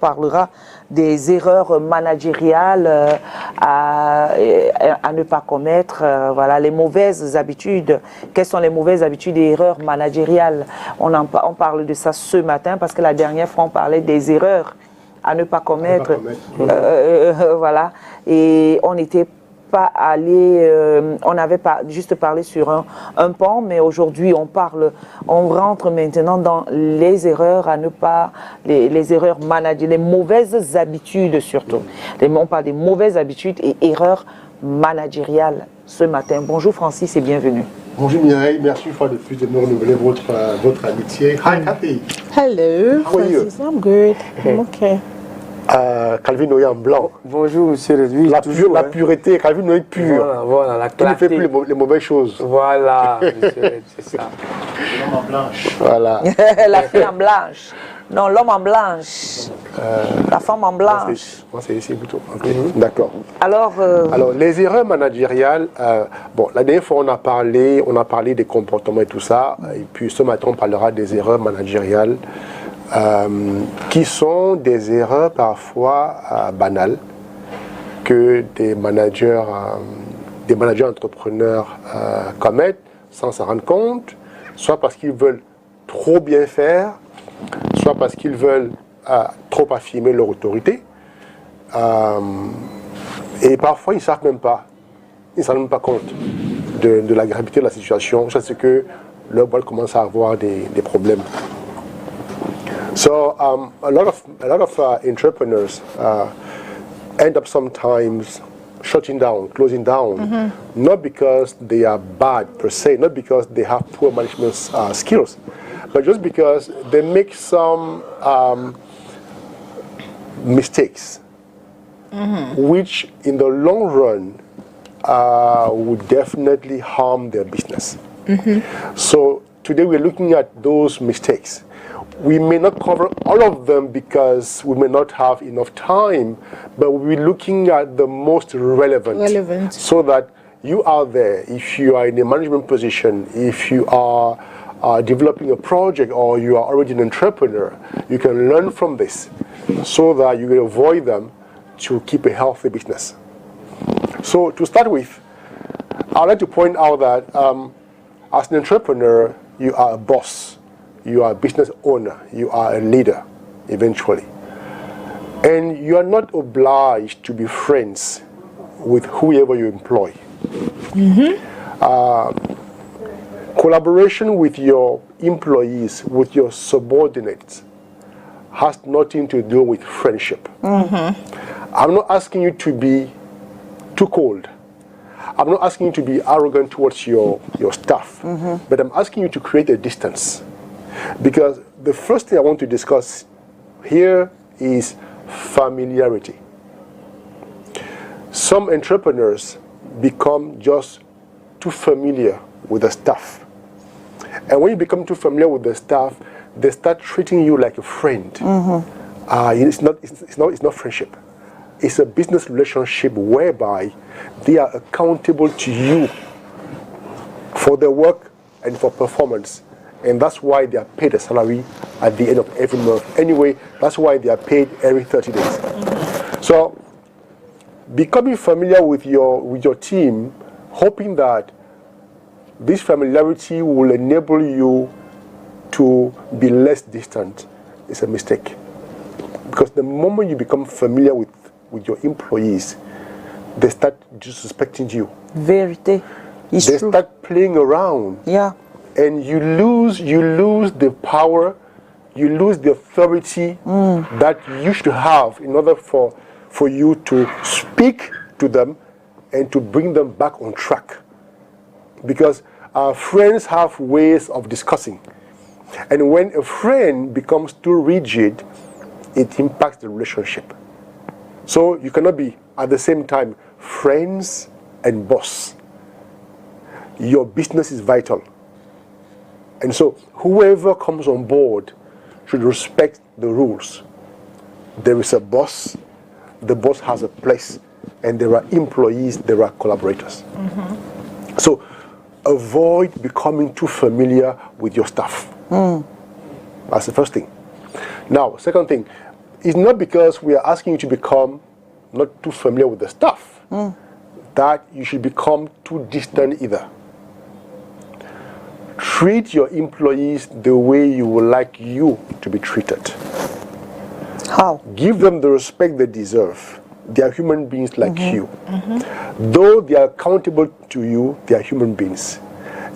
On parlera des erreurs managériales à ne pas commettre, voilà, les mauvaises habitudes. Quelles sont les mauvaises habitudes et erreurs managériales? On parle de ça ce matin parce que la dernière fois, on parlait des erreurs à ne pas commettre. Voilà. Et on n'était pas allé, on n'avait pas juste parlé sur un pan, mais aujourd'hui on rentre maintenant dans les erreurs à ne pas, les erreurs managériales, les mauvaises habitudes surtout. On parle des mauvaises habitudes et erreurs managériales ce matin. Bonjour Francis et bienvenue. Bonjour Mireille, merci une fois de plus de me renouveler votre amitié. Hi Cathy. Hello, How are you? Francis. I'm good. I'm okay. Calvin Noé en blanc. Bonjour monsieur Réduit. La pureté, Calvin Noé pur. Voilà, la Qui ne clarté. fait plus les mauvaises choses. Voilà, monsieur, c'est ça. L'homme en blanche. Voilà. La fille en blanche. Non, l'homme en blanche. La femme en blanche. Moi c'est ici plutôt. Okay. D'accord. Alors, les erreurs managériales, bon, la dernière fois on a parlé des comportements et tout ça, et puis ce matin on parlera des erreurs managériales. Qui sont des erreurs parfois banales que des managers entrepreneurs commettent sans s'en rendre compte, soit parce qu'ils veulent trop bien faire, soit parce qu'ils veulent trop affirmer leur autorité. Et parfois ils ne savent même pas, s'en rendent même pas compte de la gravité de la situation, jusqu'à ce que leur boîte commence à avoir des problèmes. So a lot of entrepreneurs end up sometimes shutting down, closing down, not because they are bad per se, not because they have poor management skills, but just because they make some mistakes, which in the long run would definitely harm their business. So today we're looking at those mistakes. We may not cover all of them because we may not have enough time, but we'll be looking at the most relevant. So that you out there, if you are in a management position, if you are developing a project or you are already an entrepreneur, you can learn from this so that you can avoid them to keep a healthy business. So to start with, I'd like to point out that as an entrepreneur, you are a boss. You are a business owner, you are a leader, eventually. And you are not obliged to be friends with whoever you employ. Collaboration with your employees, with your subordinates, has nothing to do with friendship. I'm not asking you to be too cold. I'm not asking you to be arrogant towards your staff, but I'm asking you to create a distance. Because the first thing I want to discuss here is familiarity. Some entrepreneurs become just too familiar with the staff. And when you become too familiar with the staff, they start treating you like a friend. It's not friendship. It's a business relationship whereby they are accountable to you for their work and for performance. And that's why they are paid a salary at the end of every month. Anyway, that's why they are paid every 30 days. So, becoming familiar with your team, hoping that this familiarity will enable you to be less distant, is a mistake. Because the moment you become familiar with your employees, they start disrespecting you. vérité. They start playing around. Yeah. And you lose the power, you lose the authority that you should have in order for you to speak to them and to bring them back on track. Because our friends have ways of discussing. And when a friend becomes too rigid, it impacts the relationship. So you cannot be at the same time friends and boss. Your business is vital. And so whoever comes on board should respect the rules. There is a boss, the boss has a place, and there are employees, there are collaborators. So avoid becoming too familiar with your staff. That's the first thing. Now, second thing, it's not because we are asking you to become not too familiar with the stuff that you should become too distant either. Treat your employees the way you would like you to be treated. How? Give them the respect they deserve. They are human beings like you. Though they are accountable to you, they are human beings.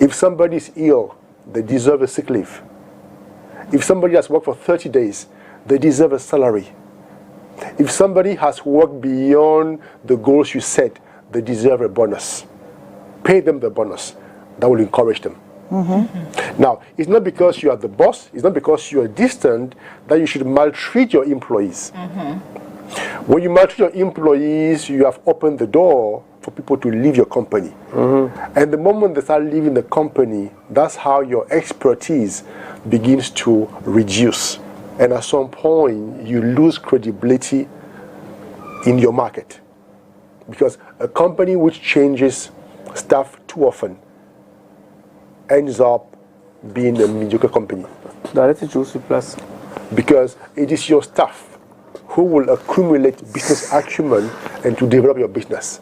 If somebody is ill, they deserve a sick leave. If somebody has worked for 30 days, they deserve a salary. If somebody has worked beyond the goals you set, they deserve a bonus. Pay them the bonus. That will encourage them. Now, it's not because you are the boss, it's not because you are distant that you should maltreat your employees. When you maltreat your employees, you have opened the door for people to leave your company. And the moment they start leaving the company, that's how your expertise begins to reduce. And at some point, you lose credibility in your market. Because a company which changes staff too often ends up being a mediocre company. D'arrêter toujours sur place. Because it is your staff who will accumulate business acumen and to develop your business.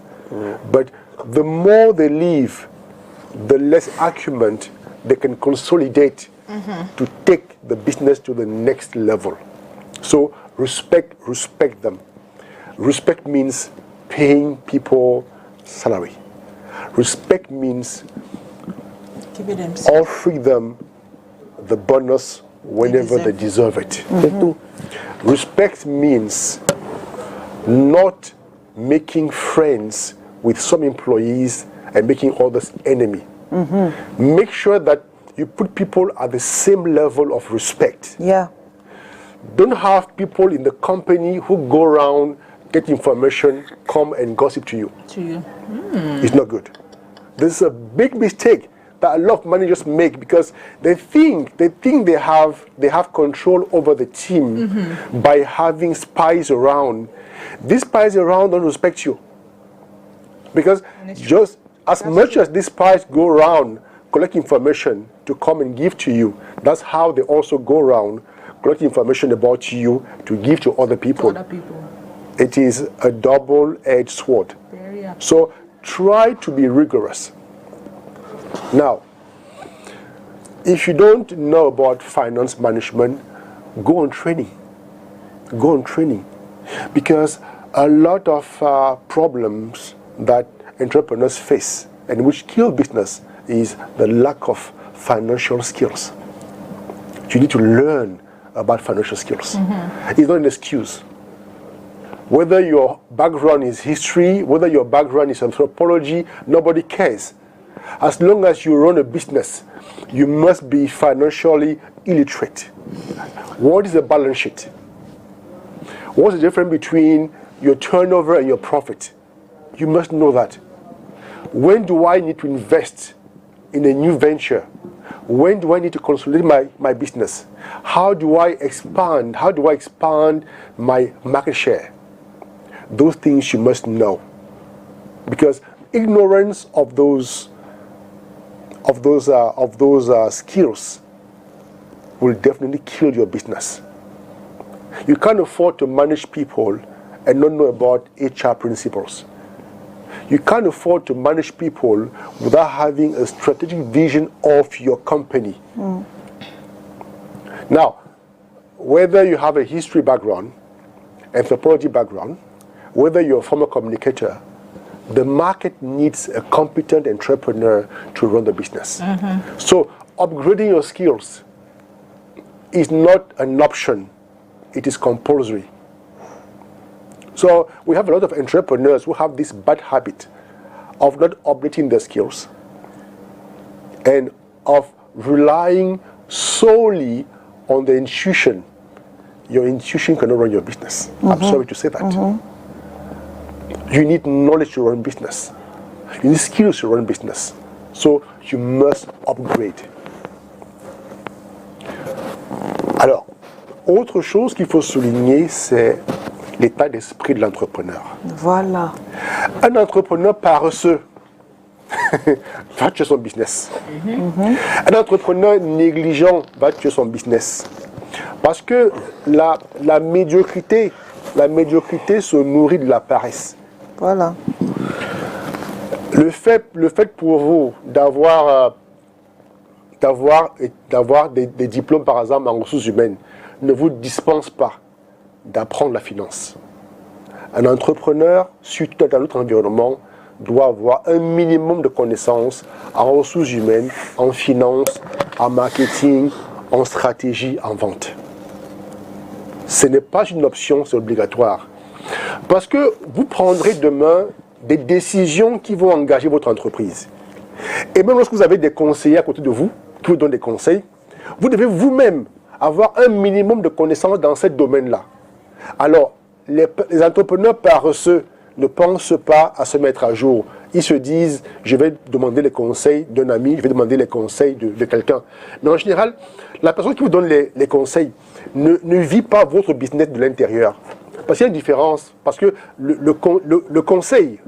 But the more they leave, the less acumen they can consolidate to take the business to the next level. So respect them. Respect means paying people salary. Respect means offering them the bonus whenever they deserve it. Respect means not making friends with some employees and making others enemy. Make sure that you put people at the same level of respect. Yeah. Don't have people in the company who go around, get information, come and gossip to you. It's not good. This is a big mistake that a lot of managers make because they think they have control over the team by having spies around. These spies around don't respect you. Because just as much as these spies go around collect information to come and give to you, that's how they also go around collect information about you to give to other people. It is a double-edged sword. So try to be rigorous. Now, if you don't know about finance management, go on training. Go on training. Because a lot of problems that entrepreneurs face and which kill business is the lack of financial skills. You need to learn about financial skills. It's not an excuse. Whether your background is history, whether your background is anthropology, nobody cares. As long as you run a business, you must be financially illiterate. What is a balance sheet? What's the difference between your turnover and your profit? You must know that. When do I need to invest in a new venture? When do I need to consolidate my business? How do I expand? How do I expand my market share? Those things you must know. Because ignorance of those skills will definitely kill your business. You can't afford to manage people and not know about HR principles. You can't afford to manage people without having a strategic vision of your company. Now, whether you have a history background, anthropology background, whether you're a former communicator, the market needs a competent entrepreneur to run the business. So upgrading your skills is not an option, it is compulsory. So we have a lot of entrepreneurs who have this bad habit of not updating their skills and of relying solely on the intuition. Your intuition cannot run your business. I'm sorry to say that. You need knowledge to run business. You need skills to run business. So you must upgrade. Alors, autre chose qu'il faut souligner, c'est l'état d'esprit de l'entrepreneur. Voilà. Un entrepreneur paresseux va tuer son business. Un entrepreneur négligent va tuer son business. Parce que la médiocrité se nourrit de la paresse. Voilà. Le fait pour vous d'avoir des diplômes, par exemple, en ressources humaines, ne vous dispense pas d'apprendre la finance. Un entrepreneur, surtout dans notre environnement, doit avoir un minimum de connaissances en ressources humaines, en finance, en marketing, en stratégie, en vente. Ce n'est pas une option, c'est obligatoire. Parce que vous prendrez demain des décisions qui vont engager votre entreprise. Et même lorsque vous avez des conseillers à côté de vous, qui vous donnent des conseils, vous devez vous-même avoir un minimum de connaissances dans ce domaine-là. Alors, les entrepreneurs paresseux ne pensent pas à se mettre à jour. Ils se disent, je vais demander les conseils d'un ami, je vais demander les conseils de quelqu'un. Mais en général, la personne qui vous donne les conseils ne vit pas votre business de l'intérieur. Parce qu'il y a une différence. Parce que le conseil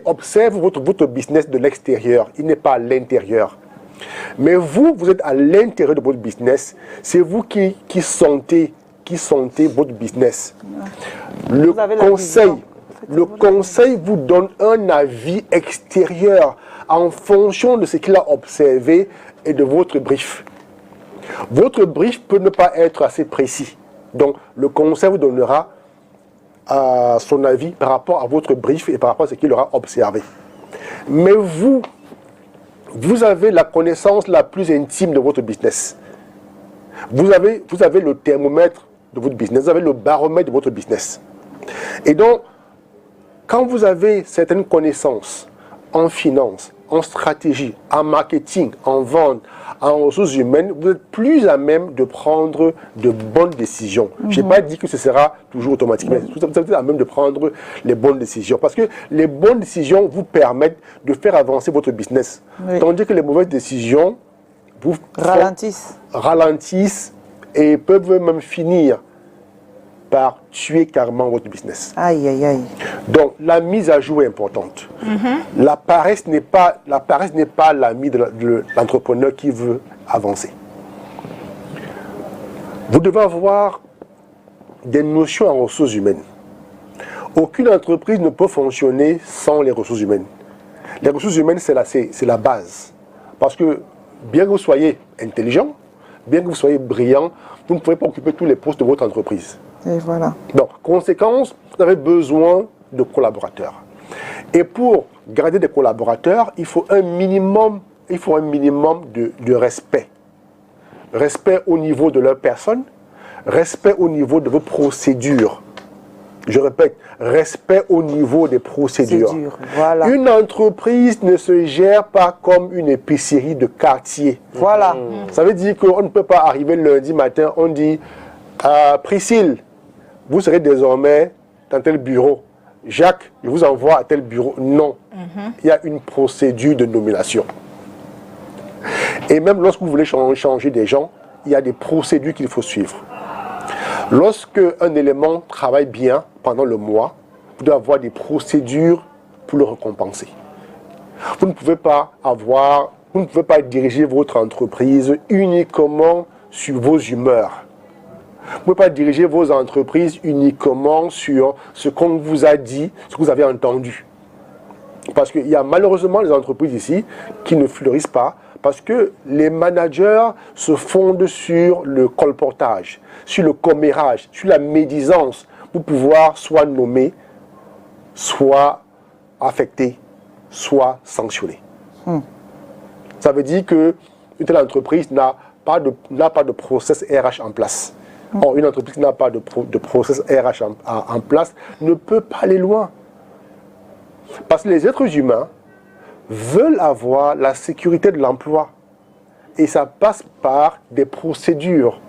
observe votre business de l'extérieur. Il n'est pas à l'intérieur. Mais vous êtes à l'intérieur de votre business. C'est vous qui sentez votre business. Le conseil vous donne un avis extérieur en fonction de ce qu'il a observé et de votre brief. Votre brief peut ne pas être assez précis. Donc, le conseil vous donnera son avis par rapport à votre brief et par rapport à ce qu'il aura observé. Mais vous avez la connaissance la plus intime de votre business. Vous avez le thermomètre de votre business, vous avez le baromètre de votre business. Et donc, quand vous avez certaines connaissances en finance, en stratégie, en marketing, en vente, en ressources humaines, vous êtes plus à même de prendre de bonnes décisions. Je n'ai pas dit que ce sera toujours automatique, mais vous êtes à même de prendre les bonnes décisions. Parce que les bonnes décisions vous permettent de faire avancer votre business. Oui. Tandis que les mauvaises décisions vous ralentissent et peuvent même finir par tuer carrément votre business. Aïe, aïe, aïe. Donc, la mise à jour est importante. La paresse n'est pas l'ami de l'entrepreneur qui veut avancer. Vous devez avoir des notions en ressources humaines. Aucune entreprise ne peut fonctionner sans les ressources humaines. Les ressources humaines, c'est la base. Parce que, bien que vous soyez intelligent, bien que vous soyez brillant, vous ne pouvez pas occuper tous les postes de votre entreprise. Et voilà. Donc, conséquence, vous avez besoin de collaborateurs. Et pour garder des collaborateurs, il faut un minimum de respect. Respect au niveau de leur personne, respect au niveau de vos procédures. Je répète, respect au niveau des procédures. Voilà. Une entreprise ne se gère pas comme une épicerie de quartier. Voilà. Ça veut dire qu'on ne peut pas arriver lundi matin, on dit Priscille, vous serez désormais dans tel bureau. Jacques, je vous envoie à tel bureau. Non. Il y a une procédure de nomination. Et même lorsque vous voulez changer des gens, il y a des procédures qu'il faut suivre. Lorsque un élément travaille bien pendant le mois, vous devez avoir des procédures pour le récompenser. Vous ne pouvez pas diriger votre entreprise uniquement sur vos humeurs. Vous ne pouvez pas diriger vos entreprises uniquement sur ce qu'on vous a dit, ce que vous avez entendu. Parce qu'il y a malheureusement des entreprises ici qui ne fleurissent pas parce que les managers se fondent sur le colportage, sur le commérage, sur la médisance pour pouvoir soit nommer, soit affecter, soit sanctionner. Ça veut dire qu'une telle entreprise n'a pas de process RH en place. Or, une entreprise qui n'a pas de process RH en place ne peut pas aller loin. Parce que les êtres humains veulent avoir la sécurité de l'emploi. Et ça passe par des procédures.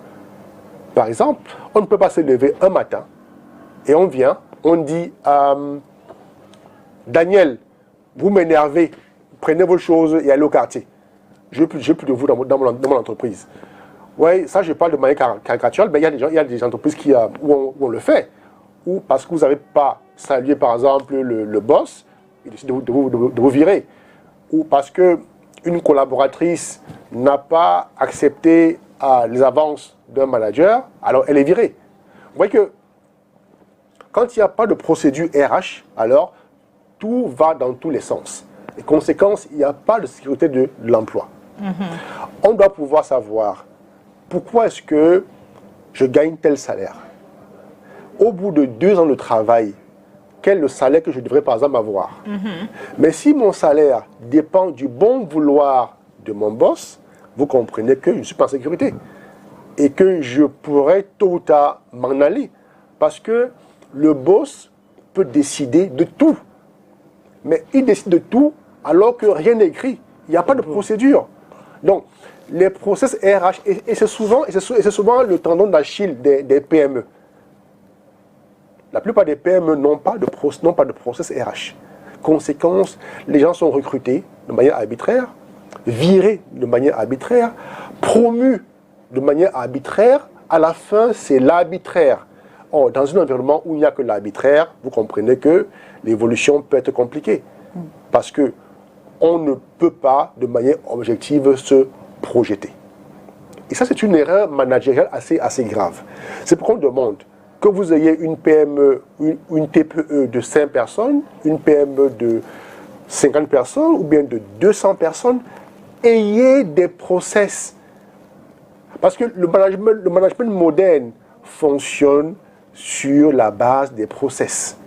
Par exemple, on ne peut pas se lever un matin et on vient, on dit Daniel, vous m'énervez, prenez vos choses et allez au quartier. Je ne veux plus de vous dans mon entreprise. Oui, ça je parle de manière caricaturale, mais il y a des entreprises où on le fait. Ou parce que vous n'avez pas salué par exemple le boss, il décide de vous virer. Ou parce qu'une collaboratrice n'a pas accepté les avances d'un manager, alors elle est virée. Vous voyez que quand il n'y a pas de procédure RH, alors tout va dans tous les sens. Et conséquence, il n'y a pas de sécurité de l'emploi. On doit pouvoir savoir pourquoi est-ce que je gagne tel salaire. Au bout de 2 ans de travail, quel est le salaire que je devrais par exemple avoir. Mais si mon salaire dépend du bon vouloir de mon boss, vous comprenez que je ne suis pas en sécurité. Et que je pourrais tôt ou tard m'en aller. Parce que le boss peut décider de tout. Mais il décide de tout alors que rien n'est écrit. Il n'y a pas de procédure. Donc, les process RH, et c'est souvent le tendon d'Achille des PME. La plupart des PME n'ont pas de process RH. Conséquence, les gens sont recrutés de manière arbitraire, virés de manière arbitraire, promus de manière arbitraire. À la fin, c'est l'arbitraire. Or, dans un environnement où il n'y a que l'arbitraire, vous comprenez que l'évolution peut être compliquée. Parce que on ne peut pas, de manière objective, se projeter. Et ça, c'est une erreur managériale assez grave. C'est pourquoi on demande que vous ayez une PME, une TPE de 5 personnes, une PME de 50 personnes ou bien de 200 personnes, ayez des process. Parce que le management moderne fonctionne sur la base des process.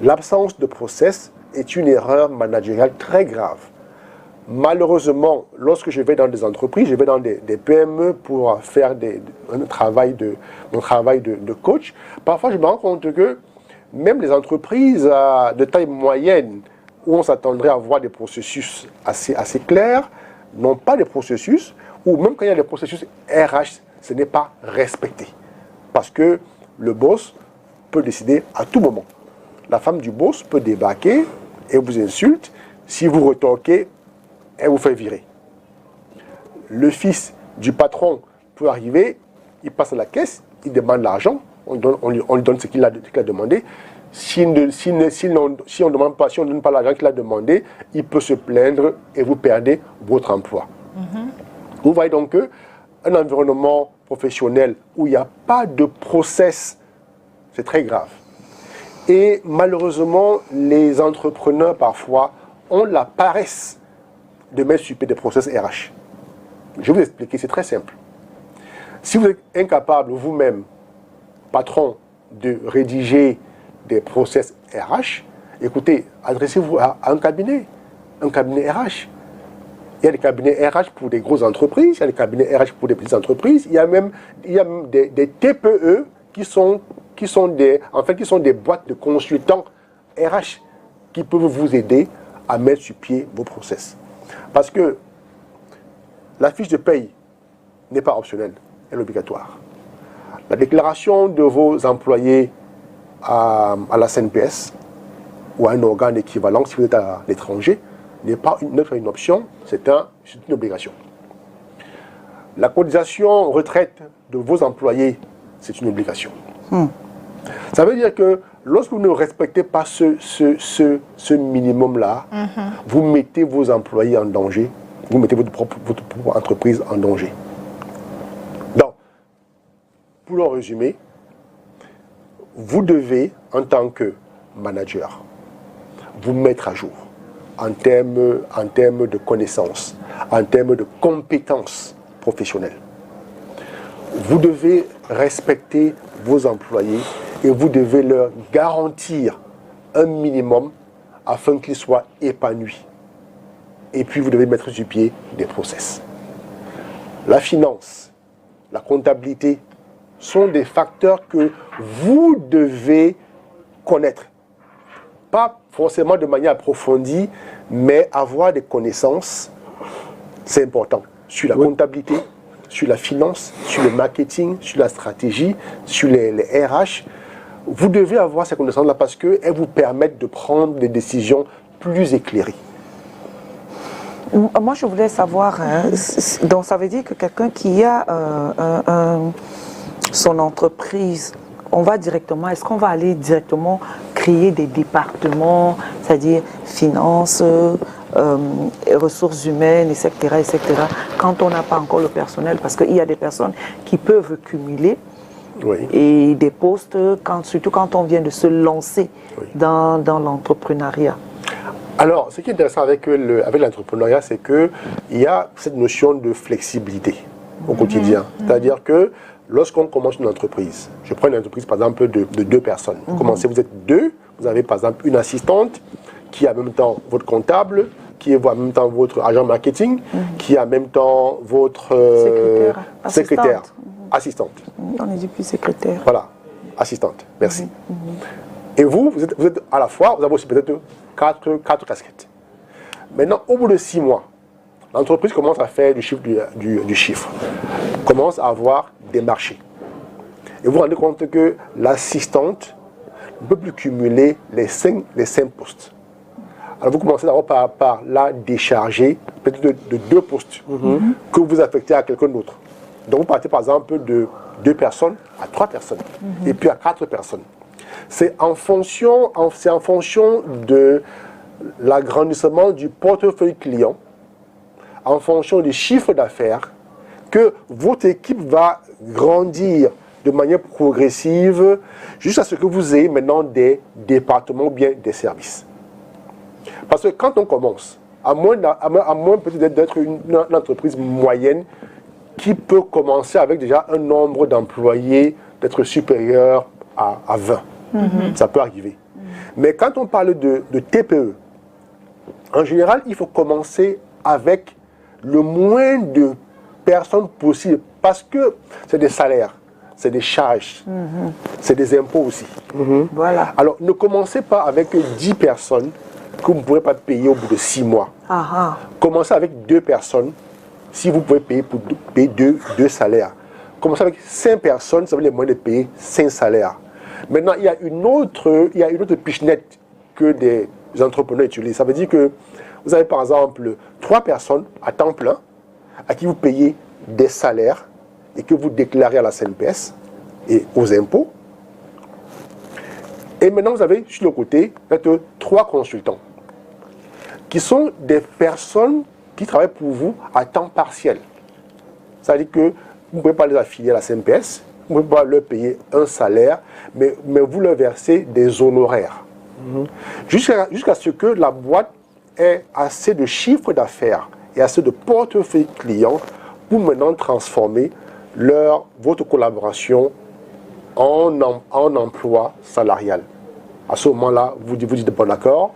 L'absence de process est une erreur managériale très grave. Malheureusement, lorsque je vais dans des entreprises, je vais dans des PME pour faire mon travail de coach, parfois je me rends compte que même les entreprises de taille moyenne, où on s'attendrait à avoir des processus assez clairs, n'ont pas de processus, ou même quand il y a des processus RH, ce n'est pas respecté. Parce que le boss peut décider à tout moment. La femme du boss peut débarquer et vous insulte. Si vous retorquez, elle vous fait virer. Le fils du patron peut arriver, il passe à la caisse, il demande l'argent, on lui donne ce qu'il a demandé. Si on ne donne pas l'argent qu'il a demandé, il peut se plaindre et vous perdez votre emploi. Vous voyez donc qu'un environnement professionnel où il n'y a pas de process, c'est très grave. Et malheureusement, les entrepreneurs parfois ont la paresse de mettre sur pied des process RH. Je vais vous expliquer, c'est très simple. Si vous êtes incapable vous-même, patron, de rédiger des process RH, écoutez, adressez-vous à un cabinet RH. Il y a des cabinets RH pour des grosses entreprises, il y a des cabinets RH pour des petites entreprises, il y a même des TPE qui sont des boîtes de consultants RH qui peuvent vous aider à mettre sur pied vos process. Parce que la fiche de paye n'est pas optionnelle, elle est obligatoire. La déclaration de vos employés à la CNPS ou à un organe équivalent si vous êtes à l'étranger n'est pas une option, c'est une obligation. La cotisation retraite de vos employés, c'est une obligation. Ça veut dire que lorsque vous ne respectez pas ce minimum-là, vous mettez vos employés en danger, vous mettez votre propre entreprise en danger. Donc, pour le résumer, vous devez, en tant que manager, vous mettre à jour en termes de connaissances, en termes de compétences professionnelles. Vous devez respecter vos employés et vous devez leur garantir un minimum afin qu'ils soient épanouis. Et puis vous devez mettre sur pied des process. La finance, la comptabilité sont des facteurs que vous devez connaître. Pas forcément de manière approfondie, mais avoir des connaissances, c'est important. Sur la comptabilité, sur la finance, sur le marketing, sur la stratégie, sur les RH. Vous devez avoir ces connaissances-là parce qu'elles vous permettent de prendre des décisions plus éclairées. Moi, je voulais savoir, donc ça veut dire que quelqu'un qui a son entreprise, est-ce qu'on va aller directement créer des départements, c'est-à-dire finance, ressources humaines, etc., etc., quand on n'a pas encore le personnel, parce qu'il y a des personnes qui peuvent cumuler et des postes, surtout quand on vient de se lancer dans l'entrepreneuriat. Alors, ce qui est intéressant avec l'entrepreneuriat, c'est qu'il y a cette notion de flexibilité au quotidien. C'est-à-dire que lorsqu'on commence une entreprise, je prends une entreprise par exemple de 2 personnes. Vous commencez, vous êtes 2, vous avez par exemple une assistante qui est en même temps votre comptable, qui est en même temps votre agent marketing, qui est en même temps votre secrétaire, assistante. On ne dit plus secrétaire. Voilà, assistante, merci. Et vous êtes à la fois, vous avez aussi peut-être 4 casquettes. Maintenant, au bout de 6 mois, l'entreprise commence à faire du chiffre, commence à avoir des marchés. Et vous vous rendez compte que l'assistante ne peut plus cumuler les 5 postes. Alors vous commencez d'abord par la décharger peut-être de 2 postes que vous affectez à quelqu'un d'autre. Donc vous partez par exemple de 2 personnes à 3 personnes et puis à 4 personnes. C'est en fonction de l'agrandissement du portefeuille client, en fonction du chiffre d'affaires, que votre équipe va grandir de manière progressive jusqu'à ce que vous ayez maintenant des départements ou bien des services. Parce que quand on commence, à moins peut-être d'être une entreprise moyenne qui peut commencer avec déjà un nombre d'employés d'être supérieur à 20. Ça peut arriver. Mais quand on parle de TPE, en général, il faut commencer avec le moins de personnes possible parce que c'est des salaires, c'est des charges, c'est des impôts aussi. Voilà. Alors, ne commencez pas avec 10 personnes que vous ne pourrez pas payer au bout de 6 mois. Commencez avec 2 personnes si vous pouvez payer pour payer 2 salaires. Commencez avec 5 personnes, ça veut dire les moyens de payer 5 salaires. Maintenant, il y a une autre pichenette que des entrepreneurs utilisent. Ça veut dire que vous avez par exemple 3 personnes à temps plein à qui vous payez des salaires et que vous déclarez à la CNPS et aux impôts. Et maintenant, vous avez sur le côté peut-être 3 consultants qui sont des personnes qui travaillent pour vous à temps partiel. Ça veut dire que vous ne pouvez pas les affilier à la CNPS, vous ne pouvez pas leur payer un salaire, mais vous leur versez des honoraires. Jusqu'à ce que la boîte ait assez de chiffre d'affaires et assez de portefeuille client pour maintenant transformer votre collaboration en emploi salarial. À ce moment-là, vous dites bon d'accord,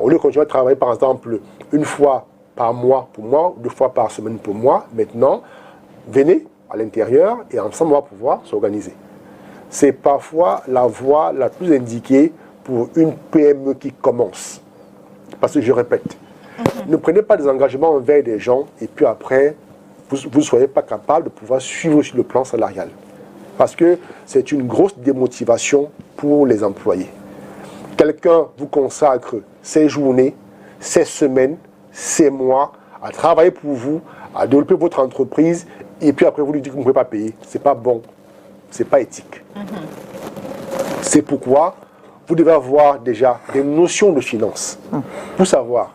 au lieu de continuer à travailler par exemple une fois par mois pour moi, 2 fois par semaine pour moi, maintenant, venez à l'intérieur et ensemble on va pouvoir s'organiser. C'est parfois la voie la plus indiquée pour une PME qui commence. Parce que je répète, ne prenez pas des engagements envers des gens et puis après, vous ne soyez pas capable de pouvoir suivre sur le plan salarial. Parce que c'est une grosse démotivation pour les employés. Quelqu'un vous consacre ses journées, ses semaines, ses mois à travailler pour vous, à développer votre entreprise et puis après vous lui dites que vous ne pouvez pas payer. C'est pas bon, c'est pas éthique. C'est pourquoi vous devez avoir déjà des notions de finance pour savoir,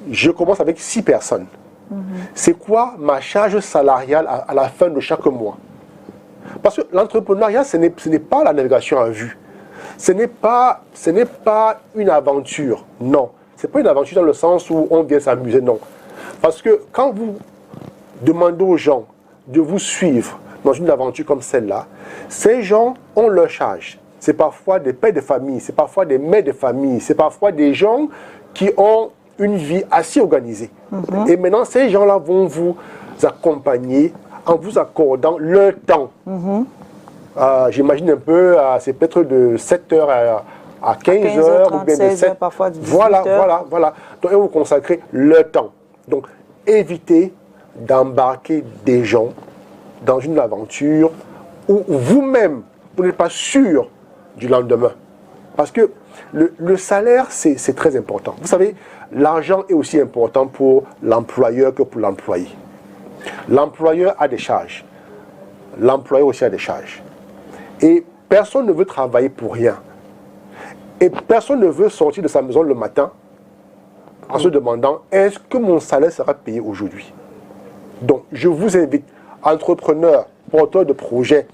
je commence avec 6 personnes. C'est quoi ma charge salariale à la fin de chaque mois? Parce que l'entrepreneuriat, ce n'est pas la navigation à vue. Ce n'est pas une aventure, non. Ce n'est pas une aventure dans le sens où on vient s'amuser, non. Parce que quand vous demandez aux gens de vous suivre dans une aventure comme celle-là, ces gens ont leur charge. C'est parfois des pères de famille, c'est parfois des mères de famille, c'est parfois des gens qui ont une vie assez organisée. Et maintenant, ces gens-là vont vous accompagner en vous accordant leur temps. J'imagine un peu, c'est peut-être de 7h à 15h, ou bien de 7h, parfois de 18h. Voilà. Donc, ils vont consacrer leur temps. Donc, évitez d'embarquer des gens dans une aventure où vous-même, vous n'êtes pas sûr du lendemain. Parce que le salaire, c'est très important. Vous savez, l'argent est aussi important pour l'employeur que pour l'employé. L'employeur a des charges. L'employé aussi a des charges. Et personne ne veut travailler pour rien. Et personne ne veut sortir de sa maison le matin en se demandant est-ce que mon salaire sera payé aujourd'hui? Donc, je vous invite, entrepreneurs, porteurs de projets,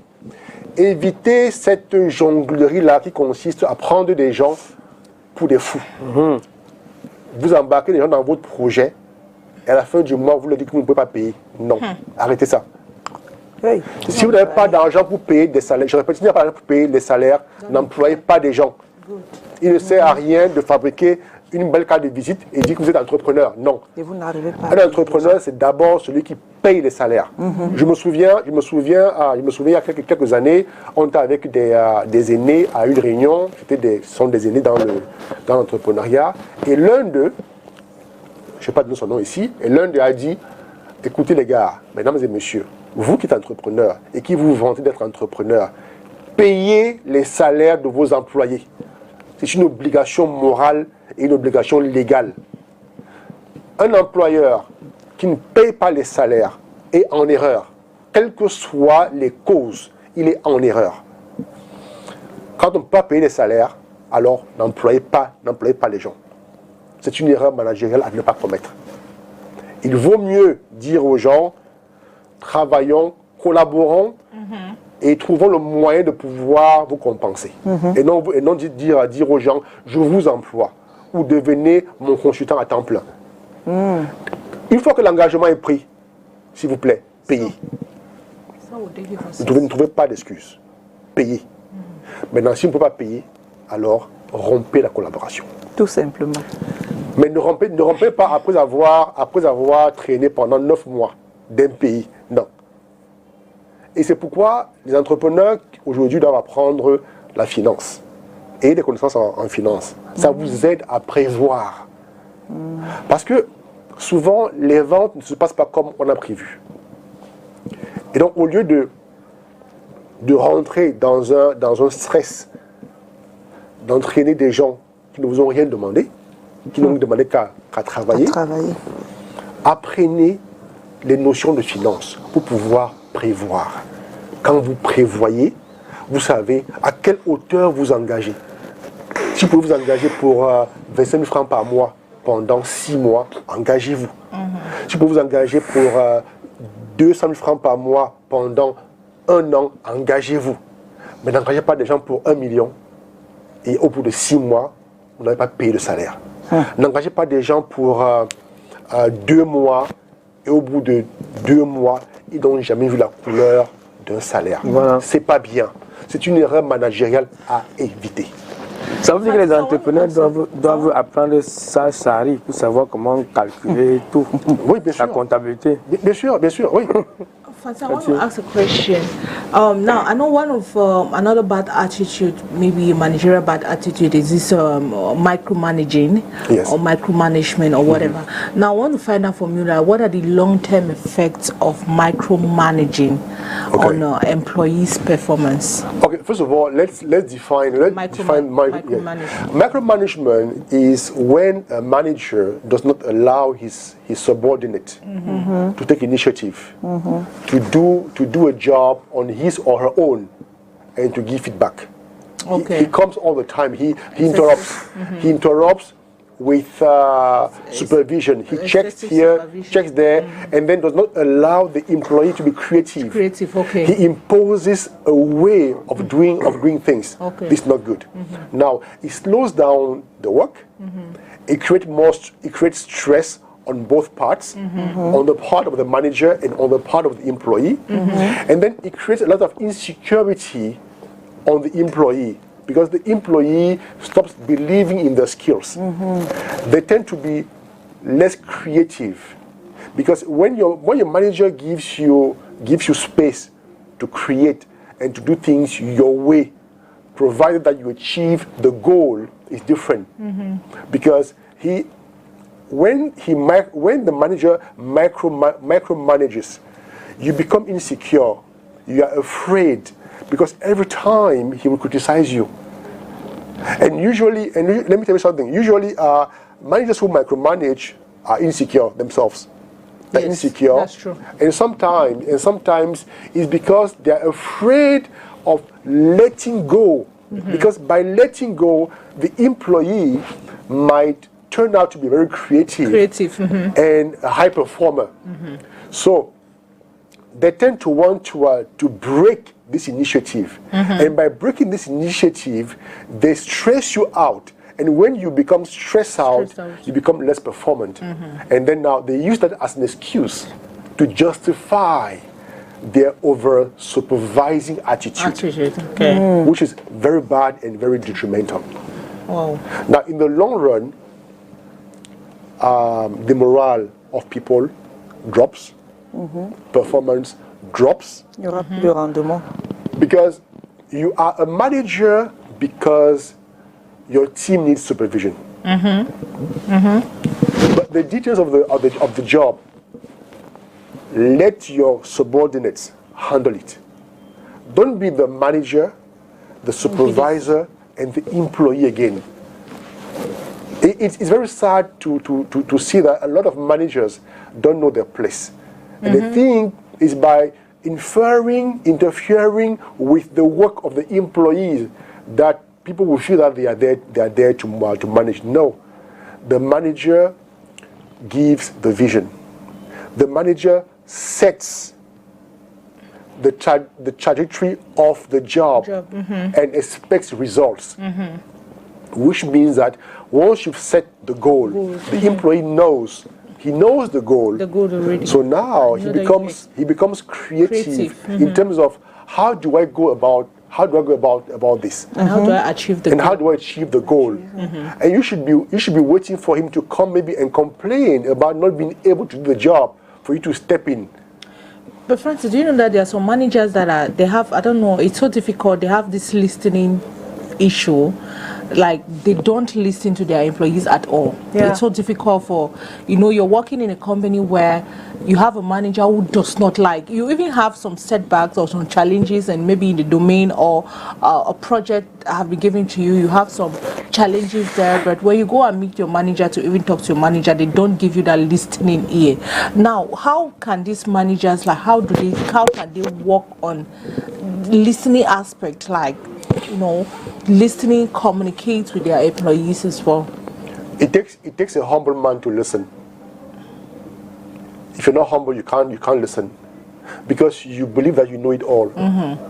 évitez cette jonglerie-là qui consiste à prendre des gens pour des fous. Vous embarquez les gens dans votre projet et à la fin du mois, vous leur dites que vous ne pouvez pas payer. Non, arrêtez ça. Hey. Si vous n'avez pas d'argent pour payer des salaires, je répète, si vous n'avez pas d'argent pour payer les salaires, n'employez pas des gens. Il ne sert à rien de fabriquer une belle carte de visite et dire que vous êtes entrepreneur. Non. Et vous n'arrivez pas. Un entrepreneur, c'est d'abord celui qui paye les salaires. Je me souviens, il y a quelques années, on était avec des aînés à une réunion. Ce sont des aînés dans l'entrepreneuriat. Et l'un d'eux, je ne sais pas donner son nom ici, et l'un d'eux a dit, écoutez les gars, mesdames et messieurs, vous qui êtes entrepreneurs et qui vous vantez d'être entrepreneurs, payez les salaires de vos employés. C'est une obligation morale et une obligation légale. Un employeur qui ne paye pas les salaires est en erreur. Quelles que soient les causes, il est en erreur. Quand on ne peut pas payer les salaires, alors n'employez pas les gens. C'est une erreur managériale à ne pas commettre. Il vaut mieux dire aux gens, travaillons, collaborons, et trouvons le moyen de pouvoir vous compenser. Et non dire aux gens, je vous emploie, ou devenez mon consultant à temps plein. Une fois que l'engagement est pris, s'il vous plaît, payez. Vous ne trouvez pas d'excuses. Payez. Maintenant, si vous ne pouvez pas payer, alors rompez la collaboration. Tout simplement. Mais ne rompez pas après avoir traîné pendant 9 mois d'un pays. Non. Et c'est pourquoi les entrepreneurs aujourd'hui doivent apprendre la finance et des connaissances en finance. Ça vous aide à prévoir. Parce que souvent, les ventes ne se passent pas comme on a prévu. Et donc, au lieu de rentrer dans un stress, d'entraîner des gens qui ne vous ont rien demandé, qui n'ont demandé qu'à travailler, apprenez les notions de finance pour pouvoir prévoir. Quand vous prévoyez, vous savez à quelle hauteur vous engagez. Si vous pouvez vous engager pour 25 000 francs par mois pendant 6 mois, engagez-vous. Si vous pouvez vous engager pour 200 000 francs par mois pendant 1 an, engagez-vous. Mais n'engagez pas des gens pour 1 million et au bout de 6 mois, vous n'avez pas payé de salaire. N'engagez pas des gens pour 2 mois et au bout de 2 mois, ils n'ont jamais vu la couleur d'un salaire. Voilà. C'est pas bien. C'est une erreur managériale à éviter. Ça veut dire que les entrepreneurs doivent apprendre ça arrive pour savoir comment calculer tout. Oui, bien sûr. La comptabilité. Bien sûr, oui. Fancy, I want to ask a question. Now, I know one of another bad attitude, maybe a managerial bad attitude, is this micromanaging or micromanagement or whatever. Now, I want to find out from you, what are the long-term effects of micromanaging on employees' performance? Okay, first of all, let's define micromanagement. Micromanagement is when a manager does not allow his subordinate to take initiative. To do a job on his or her own and to give feedback. Okay. He comes all the time. He interrupts. He interrupts with supervision. He checks here, checks there, and then does not allow the employee to be creative. Okay. He imposes a way of doing things. Okay. This is not good. Now it slows down the work. It creates stress on both parts, on the part of the manager and on the part of the employee. And then it creates a lot of insecurity on the employee because the employee stops believing in their skills. They tend to be less creative because when your manager gives you space to create and to do things your way, provided that you achieve the goal, is different. Because when the manager micromanages, you become insecure. You are afraid because every time he will criticize you. And let me tell you something. Usually, managers who micromanage are insecure themselves. They're insecure. That's true. And sometimes it's because they're afraid of letting go. Because by letting go, the employee might turn out to be very creative, and a high performer. So they tend to want to break this initiative. And by breaking this initiative, they stress you out. And when you become stressed out, you become less performant. And then now they use that as an excuse to justify their over supervising attitude, which is very bad and very detrimental. Wow. Now, in the long run, the morale of people drops, performance drops. Il y aura plus de rendement. Because you are a manager because your team needs supervision. But the details of the job, let your subordinates handle it. Don't be the manager, the supervisor, and the employee again. It's very sad to see that a lot of managers don't know their place. And the thing is, by interfering with the work of the employees, that people will feel that they are there to manage. No, the manager gives the vision. The manager sets the trajectory of the job, and expects results. Which means that once you've set the goal, the employee knows. He knows the goal. The goal already. So now he becomes creative in terms of how do I go about this? And how do I achieve the goal? And how do I achieve the goal? And you should be waiting for him to come maybe and complain about not being able to do the job for you to step in. But Francis, do you know that there are some managers that I don't know, it's so difficult, they have this listening issue. Like, they don't listen to their employees at all. It's so difficult for, you're working in a company where you have a manager who does not like, you even have some setbacks or some challenges, and maybe in the domain or a project have been given to you, you have some challenges there, but when you go and meet your manager to even talk to your manager, they don't give you that listening ear. Now, how can these managers, how can they work on listening aspect, listening, communicate with their employees as well? It takes a humble man to listen. If you're not humble, you can't listen, because you believe that you know it all,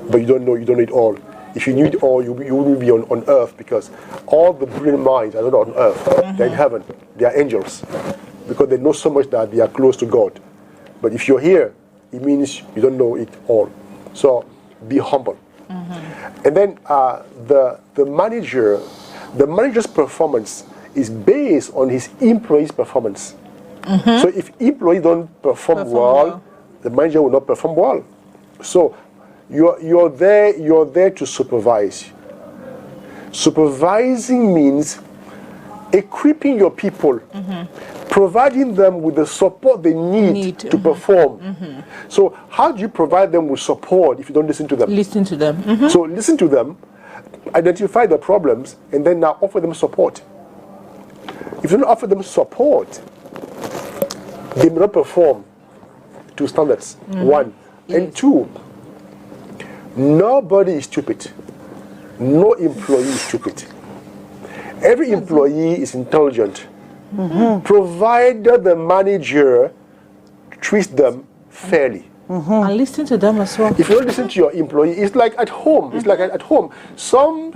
but you don't know it all. If you knew it all, you wouldn't be on earth, because all the brilliant minds are not on earth. They're in heaven. They are angels, because they know so much that they are close to God. But if you're here, it means you don't know it all. So be humble. And then the manager's performance is based on his employees' performance. So if employees don't perform well, the manager will not perform well. So you're there to supervise. Supervising means equipping your people, providing them with the support they need to perform. So how do you provide them with support if you don't listen to them? Listen to them. So listen to them, identify the problems, and then now offer them support. If you don't offer them support, they may not perform to standards, one. And two, nobody is stupid. No employee is stupid. Every employee is intelligent, provided the manager treats them fairly. And listen to them as well. If you don't listen to your employee, it's like at home. It's like at home. Some,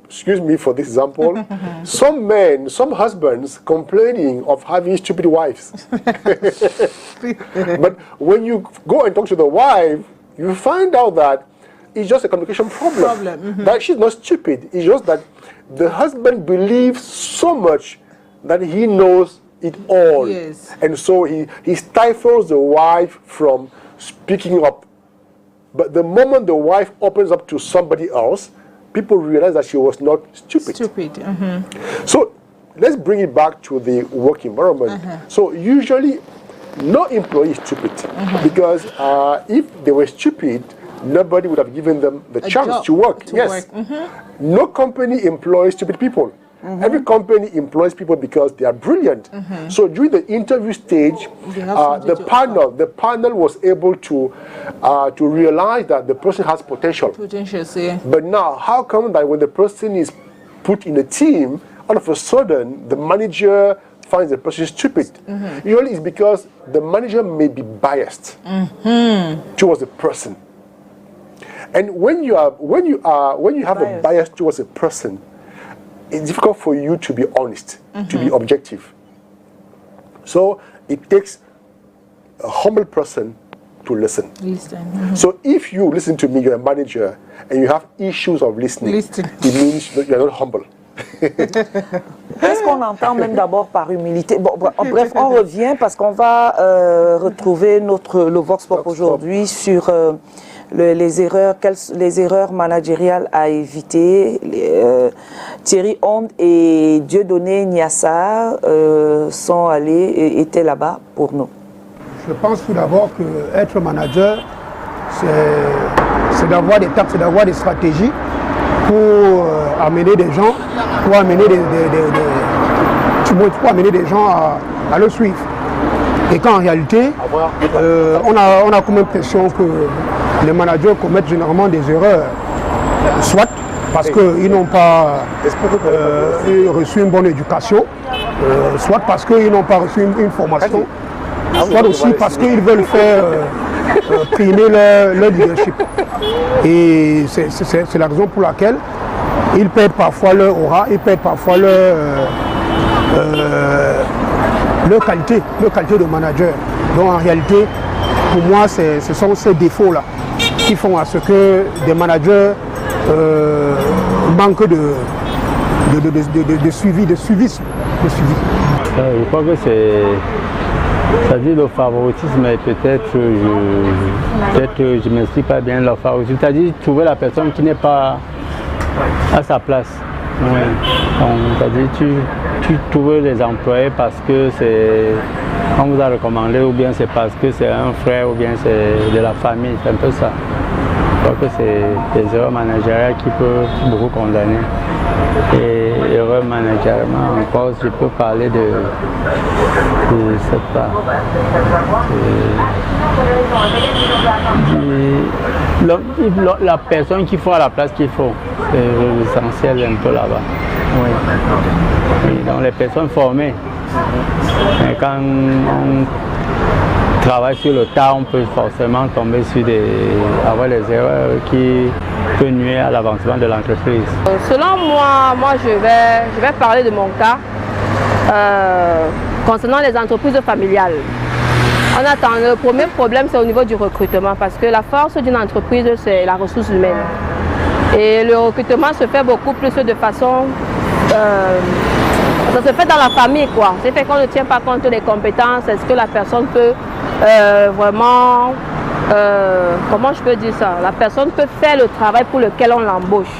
excuse me for this example, some husbands complaining of having stupid wives. But when you go and talk to the wife, you find out that it's just a communication problem. That she's not stupid. It's just that the husband believes so much that he knows it all. And so he stifles the wife from speaking up. But the moment the wife opens up to somebody else, people realize that she was not stupid. So let's bring it back to the work environment. So usually no employee is stupid, because if they were stupid, nobody would have given them the chance to work. No company employs stupid people. Every company employs people because they are brilliant. So during the interview stage, the panel was able to realize that the person has potential. But now, how come that when the person is put in a team, all of a sudden, the manager finds the person stupid. Usually it's because the manager may be biased towards the person. And when you have a bias towards a person, it's difficult for you to be honest, to be objective. So it takes a humble person to listen. So if you listen to me, you're a manager, and you have issues of listening. It means that you're not humble. Qu'est-ce qu'on entend même d'abord par humilité? Bon, bref, on revient parce qu'on va retrouver le Vox Pop aujourd'hui sur les erreurs managériales à éviter. Thierry Onde et Dieudonné Niassa étaient là-bas pour nous. Je pense tout d'abord qu'être manager, c'est d'avoir des tactiques, c'est d'avoir des stratégies pour amener des gens, pour amener des gens à le suivre. Et qu'en réalité, on a comme impression que les managers commettent généralement des erreurs, soit parce qu'ils n'ont pas reçu une bonne éducation, soit parce qu'ils n'ont pas reçu une formation, soit aussi parce qu'ils veulent faire primer leur leadership. Et c'est la raison pour laquelle ils perdent parfois leur aura, ils perdent parfois leur qualité de manager. Donc en réalité, pour moi, ce sont ces défauts-là qui font à ce que des managers manquent de suivi. Je crois que c'est-à-dire le favoritisme, et peut-être je ne m'explique pas bien le favoritisme, c'est-à-dire trouver la personne qui n'est pas à sa place. Oui. C'est-à-dire tu trouves les employés parce que on vous a recommandé, ou bien c'est parce que c'est un frère, ou bien c'est de la famille, c'est un peu ça. Je crois que c'est des erreurs managériales qui peuvent beaucoup condamner. Et erreurs managériales, encore, je peux parler de cette part. La personne qu'il faut à la place qu'il faut, c'est l'essentiel un peu là-bas. Oui. Donc les personnes formées, quand on travaille sur le tas, on peut forcément tomber sur avoir des erreurs qui peuvent nuire à l'avancement de l'entreprise. Selon moi je vais parler de mon cas concernant les entreprises familiales. Le premier problème, c'est au niveau du recrutement, parce que la force d'une entreprise, c'est la ressource humaine. Et le recrutement se fait beaucoup plus de façon... ça se fait dans la famille, quoi. C'est fait qu'on ne tient pas compte des compétences. Est-ce que la personne peut vraiment... comment je peux dire ça? La personne peut faire le travail pour lequel on l'embauche.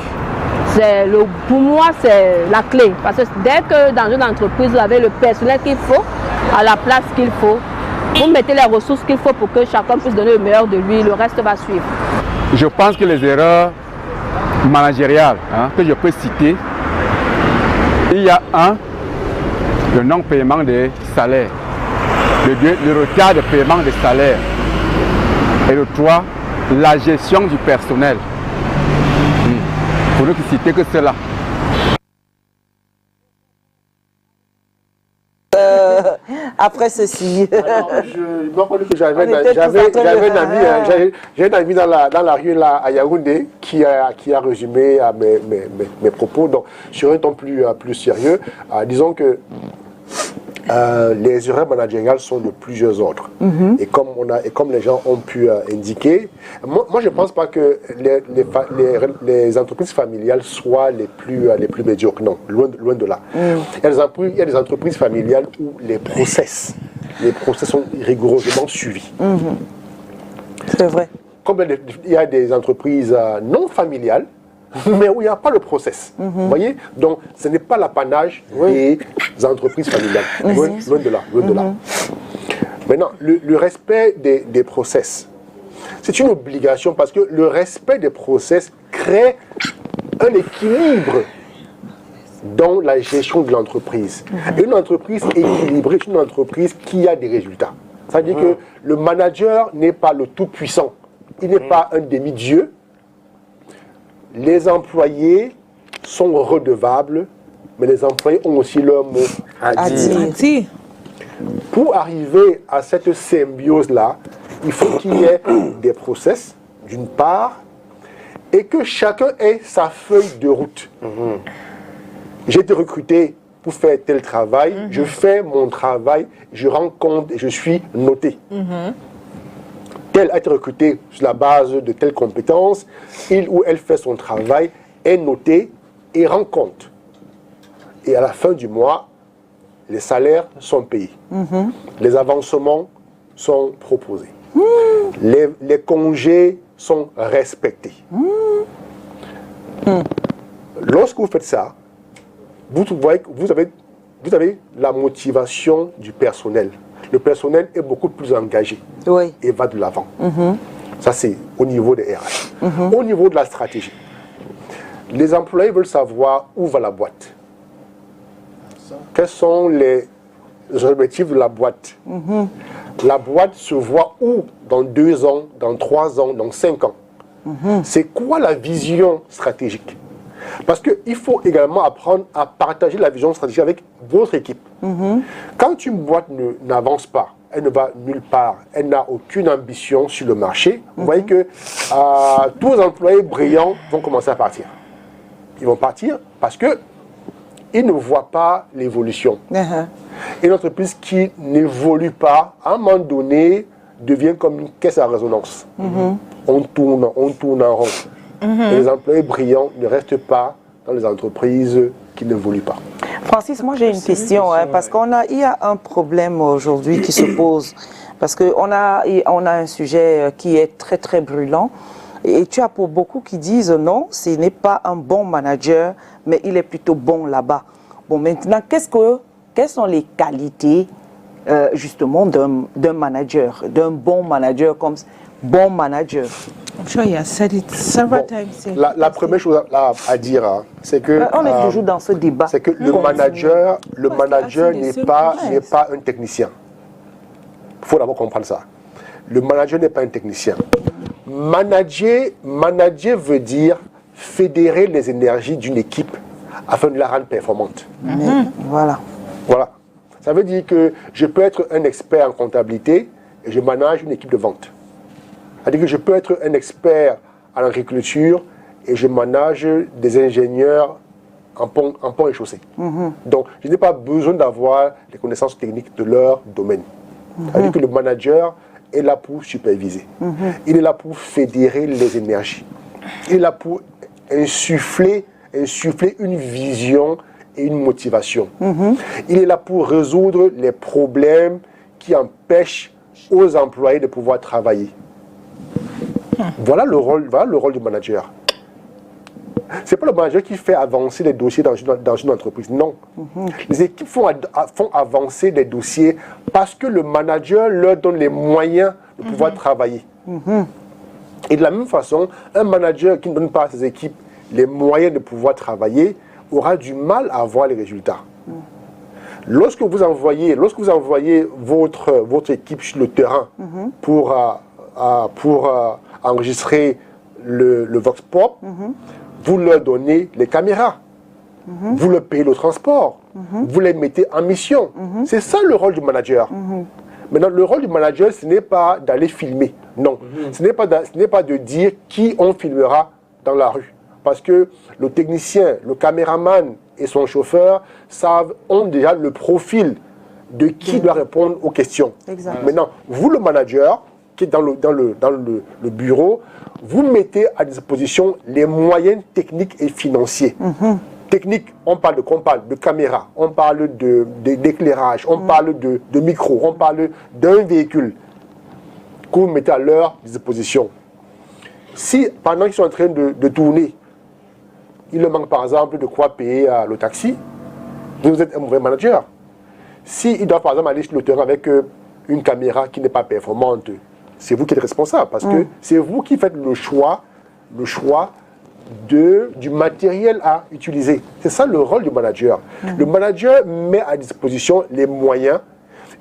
Pour moi, c'est la clé. Parce que dès que dans une entreprise, vous avez le personnel qu'il faut, à la place qu'il faut, vous mettez les ressources qu'il faut pour que chacun puisse donner le meilleur de lui, le reste va suivre. Je pense que les erreurs managériales que je peux citer, il y a le non-paiement des salaires, le retard de paiement des salaires, et le 3, la gestion du personnel. Pour ne citer que cela. Après ceci. J'ai un ami dans la rue là, à Yaoundé qui a résumé mes propos. Donc, sur un ton plus sérieux, disons que les erreurs managériales sont de plusieurs ordres. Et comme les gens ont pu indiquer, moi je ne pense pas que les entreprises familiales soient les plus médiocres. Non, loin de là. Il y a des entreprises familiales où les process sont rigoureusement suivis. C'est vrai. Comme il y a des entreprises non familiales, mais où il n'y a pas le process. Vous voyez? Donc, ce n'est pas l'apanage des entreprises familiales. Loin de là. Maintenant, le respect des process, c'est une obligation parce que le respect des process crée un équilibre dans la gestion de l'entreprise. Et une entreprise équilibrée, c'est une entreprise qui a des résultats. Ça veut dire que le manager n'est pas le tout-puissant. Il n'est pas un demi-dieu. Les employés sont redevables mais les employés ont aussi leur mot à dire. Pour arriver à cette symbiose-là, il faut qu'il y ait des process, d'une part, et que chacun ait sa feuille de route. J'ai été recruté pour faire tel travail, je fais mon travail, je rends compte et je suis noté. Tel a été recruté sur la base de telles compétences, il ou elle fait son travail, est noté et rend compte. Et à la fin du mois, les salaires sont payés. Les avancements sont proposés. Les congés sont respectés. Lorsque vous faites ça, vous voyez que vous avez la motivation du personnel. Le personnel est beaucoup plus engagé et va de l'avant. Ça, c'est au niveau des RH. Au niveau de la stratégie, les employés veulent savoir où va la boîte. Quels sont les objectifs de la boîte? La boîte se voit où dans 2 ans, dans 3 ans, dans 5 ans? C'est quoi la vision stratégique? Parce qu'il faut également apprendre à partager la vision stratégique avec votre équipe. Quand une boîte n'avance pas, elle ne va nulle part, elle n'a aucune ambition sur le marché, vous voyez que tous les employés brillants vont commencer à partir. Ils vont partir parce que ils ne voient pas l'évolution. Une entreprise qui n'évolue pas, à un moment donné, devient comme une caisse à résonance. On tourne en rond. Et les employés brillants ne restent pas dans les entreprises qui n'évoluent pas. Francis, moi j'ai une question, parce qu'il y a un problème aujourd'hui qui se pose. Parce qu'on a un sujet qui est très très brûlant. Et tu as pour beaucoup qui disent non, ce n'est pas un bon manager, mais il est plutôt bon là-bas. Bon, maintenant, quelles sont les qualités justement d'un manager, d'un bon manager comme bon manager? I'm sure you have said it several times. La première chose à dire, c'est que on est toujours dans ce débat. C'est que le manager n'est pas un technicien. Il faut d'abord comprendre ça. Le manager n'est pas un technicien. Manager veut dire fédérer les énergies d'une équipe afin de la rendre performante. Voilà. Ça veut dire que je peux être un expert en comptabilité et je manage une équipe de vente. C'est-à-dire que je peux être un expert en agriculture et je manage des ingénieurs en pont et chaussée. Donc, je n'ai pas besoin d'avoir les connaissances techniques de leur domaine. C'est-à-dire que le manager est là pour superviser. Il est là pour fédérer les énergies. Il est là pour insuffler une vision et une motivation. Il est là pour résoudre les problèmes qui empêchent aux employés de pouvoir travailler. Voilà le rôle du manager. Ce n'est pas le manager qui fait avancer les dossiers dans une entreprise, non. Les équipes font avancer les dossiers parce que le manager leur donne les moyens de pouvoir travailler. Et de la même façon, un manager qui ne donne pas à ses équipes les moyens de pouvoir travailler aura du mal à avoir les résultats. Lorsque vous envoyez votre équipe sur le terrain pour enregistrer le Vox Pop, vous leur donnez les caméras, vous leur payez le transport, vous les mettez en mission. C'est ça le rôle du manager. Maintenant, le rôle du manager, ce n'est pas d'aller filmer, non. Ce n'est pas de dire qui on filmera dans la rue. Parce que le technicien, le caméraman et son chauffeur ont déjà le profil de qui doit répondre aux questions. Maintenant, vous, le manager, qui est dans le bureau, vous mettez à disposition les moyens techniques et financiers. Technique, on parle de caméra, on parle d'éclairage, on parle de micro, on parle d'un véhicule que vous mettez à leur disposition. Si, pendant qu'ils sont en train de tourner, il leur manque par exemple de quoi payer le taxi, vous êtes un mauvais manager. S'ils doivent par exemple aller sur le terrain avec une caméra qui n'est pas performante, c'est vous qui êtes responsable parce que c'est vous qui faites le choix du matériel à utiliser. C'est ça le rôle du manager. Le manager met à disposition les moyens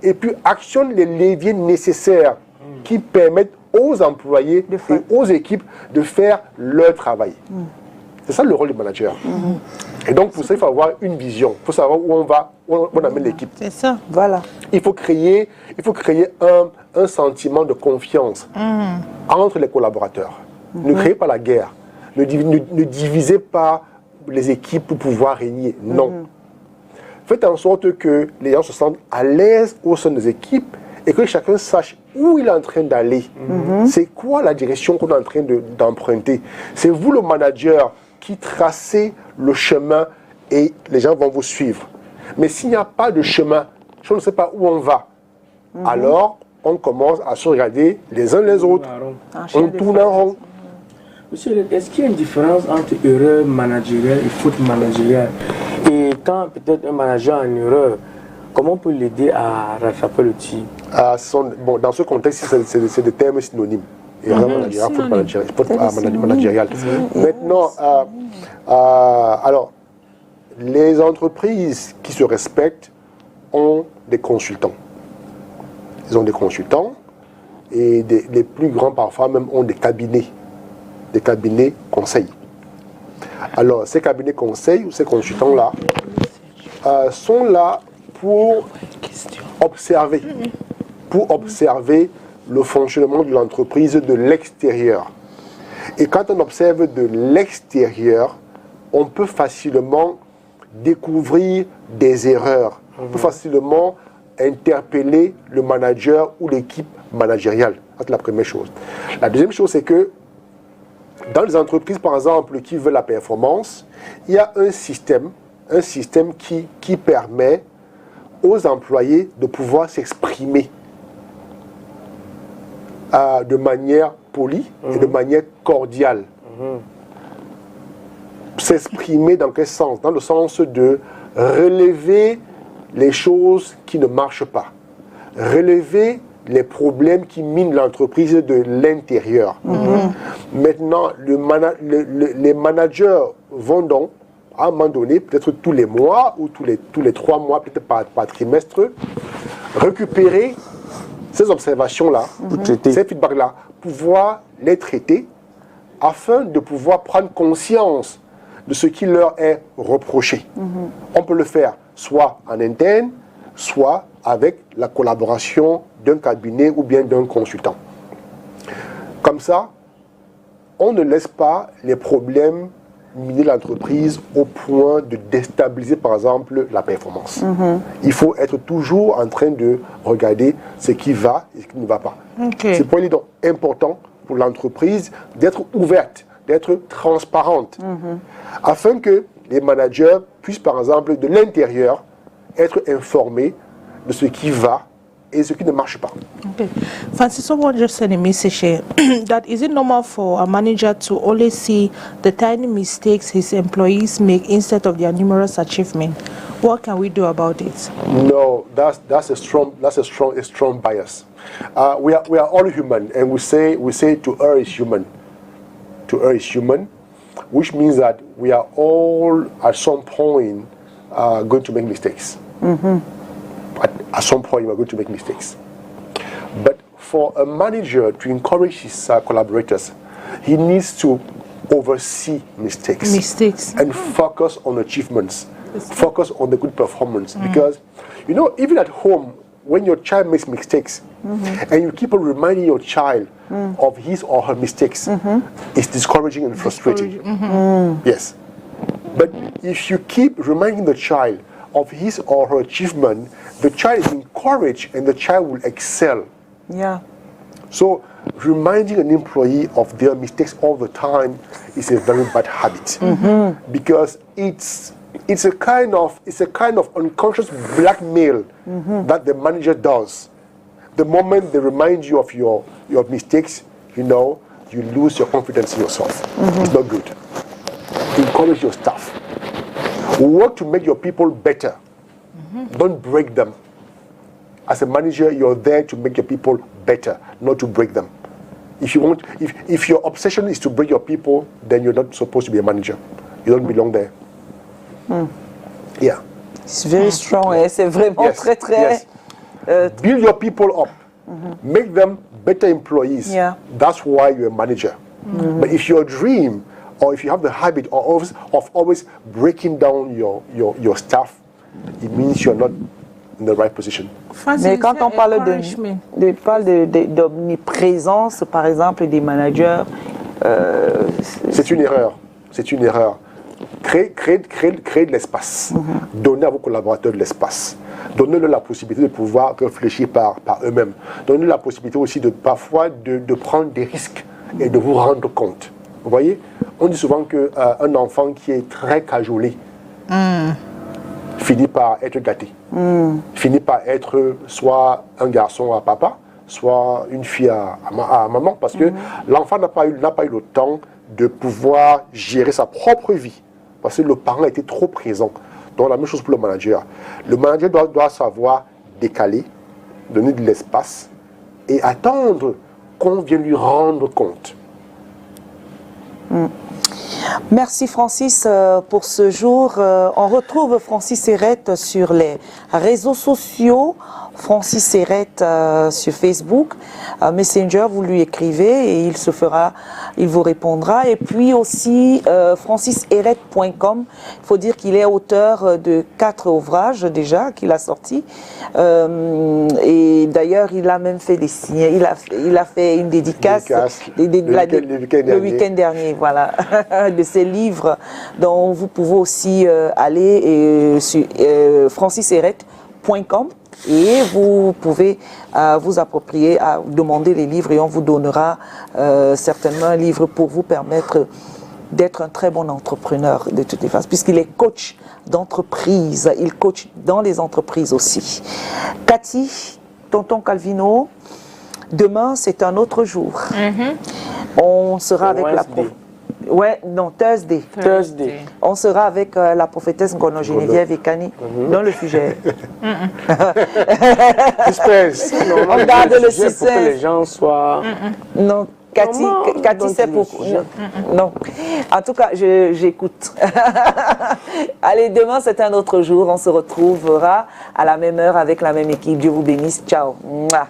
et puis actionne les leviers nécessaires qui permettent aux employés et aux équipes de faire leur travail. C'est ça le rôle du manager. Et donc, pour ça, il faut avoir une vision. Il faut savoir où on va, où on amène l'équipe. C'est ça. Voilà. Il faut créer un sentiment de confiance entre les collaborateurs. Ne créez pas la guerre. Ne divisez pas les équipes pour pouvoir régner. Non. Faites en sorte que les gens se sentent à l'aise au sein des équipes et que chacun sache où il est en train d'aller. C'est quoi la direction qu'on est en train d'emprunter. C'est vous, le manager, qui tracez le chemin et les gens vont vous suivre. Mais s'il n'y a pas de chemin, si on ne sait pas où on va, alors on commence à se regarder les uns les autres. On tourne en rond. Monsieur, est-ce qu'il y a une différence entre erreur managériale et faute managériale? Et quand peut-être un manager a une erreur, comment on peut l'aider à rattraper le tir? Bon, dans ce contexte, c'est des termes synonymes. Erreur managériale, faute managériale. Maintenant, alors, les entreprises qui se respectent ont des consultants. Ils ont des consultants et les plus grands parfois même ont des cabinets conseils. Alors, ces cabinets conseils ou ces consultants-là sont là pour observer le fonctionnement de l'entreprise de l'extérieur. Et quand on observe de l'extérieur, on peut facilement découvrir des erreurs. On peut facilement interpeller le manager ou l'équipe managériale. C'est la première chose. La deuxième chose, c'est que dans les entreprises, par exemple, qui veulent la performance, il y a un système qui permet aux employés de pouvoir s'exprimer de manière polie et de manière cordiale. S'exprimer dans quel sens? Dans le sens de relever les choses qui ne marchent pas, relever les problèmes qui minent l'entreprise de l'intérieur. Maintenant, les managers vont donc, à un moment donné, peut-être tous les mois ou tous les 3 mois, peut-être par trimestre, récupérer ces observations-là, ces feedbacks-là, pouvoir les traiter afin de pouvoir prendre conscience de ce qui leur est reproché. On peut le faire soit en interne, soit avec la collaboration d'un cabinet ou bien d'un consultant. Comme ça, on ne laisse pas les problèmes miner l'entreprise au point de déstabiliser, par exemple, la performance. Il faut être toujours en train de regarder ce qui va et ce qui ne va pas. C'est pour lui donc important pour l'entreprise d'être ouverte, d'être transparente, afin que les managers puissent, par exemple, de l'intérieur, être informés de ce qui va et ce qui ne marche pas. Francis, someone just sent a message here that is it normal for a manager to always see the tiny mistakes his employees make instead of their numerous achievements? What can we do about it? No, that's a strong bias. We are all human, and we say to err is human. To err is human, which means that we are all at some point going to make mistakes. At some point, we are going to make mistakes. But for a manager to encourage his collaborators, he needs to oversee mistakes and focus on achievements, focus on the good performance. Because, you know, even at home, when your child makes mistakes and you keep on reminding your child of his or her mistakes, it's discouraging and frustrating. Yes. But if you keep reminding the child of his or her achievement, the child is encouraged and the child will excel. Yeah. So reminding an employee of their mistakes all the time is a very bad habit, because it's a kind of unconscious blackmail that the manager does. The moment they remind you of your mistakes, you know, you lose your confidence in yourself. It's not good. Encourage your staff. Work to make your people better. Don't break them. As a manager, you're there to make your people better, not to break them. If your obsession is to break your people, then you're not supposed to be a manager. You don't belong there. Yeah. It's very strong. C'est vraiment très. Build your people up. Make them better employees. Yeah. That's why you're a manager. But if your dream or if you have the habit of always breaking down your staff, it means you're not in the right position. Mais quand on parle d'omniprésence, par exemple, des managers, c'est une erreur. C'est une erreur. Créer de l'espace. Donnez à vos collaborateurs de l'espace. Donnez-leur la possibilité de pouvoir réfléchir par eux-mêmes. Donnez-leur la possibilité aussi parfois de prendre des risques et de vous rendre compte. Vous voyez, on dit souvent qu'un enfant qui est très cajolé finit par être gâté. Finit par être soit un garçon à papa, soit une fille à maman, parce que l'enfant n'a pas eu le temps de pouvoir gérer sa propre vie, parce que le parent était trop présent. Donc la même chose pour le manager. Le manager doit savoir décaler, donner de l'espace et attendre qu'on vienne lui rendre compte. Merci Francis pour ce jour. On retrouve Francis Serrette sur les réseaux sociaux. Francis Serrette sur Facebook, Messenger, vous lui écrivez et il vous répondra. Et puis aussi franciserette.com, il faut dire qu'il est auteur de 4 ouvrages déjà qu'il a sortis. Et d'ailleurs, il a même fait des signes. Il a fait une dédicace le week-end dernier, voilà, de ses livres dont vous pouvez aussi aller sur franciserette.com. Et vous pouvez vous approprier, demander les livres et on vous donnera certainement un livre pour vous permettre d'être un très bon entrepreneur de toutes les façons, puisqu'il est coach d'entreprise, il coach dans les entreprises aussi. Cathy, tonton Calvino, demain c'est un autre jour. On sera avec la prof. Ouais, non, Thursday. On sera avec la prophétesse Ngono Geneviève Ekani dans le sujet. Suspense. On garde le suspense. Pour que les gens soient... Non, Cathy c'est pour... Non. En tout cas, j'écoute. Allez, demain c'est un autre jour. On se retrouvera à la même heure avec la même équipe. Dieu vous bénisse. Ciao. Mouah.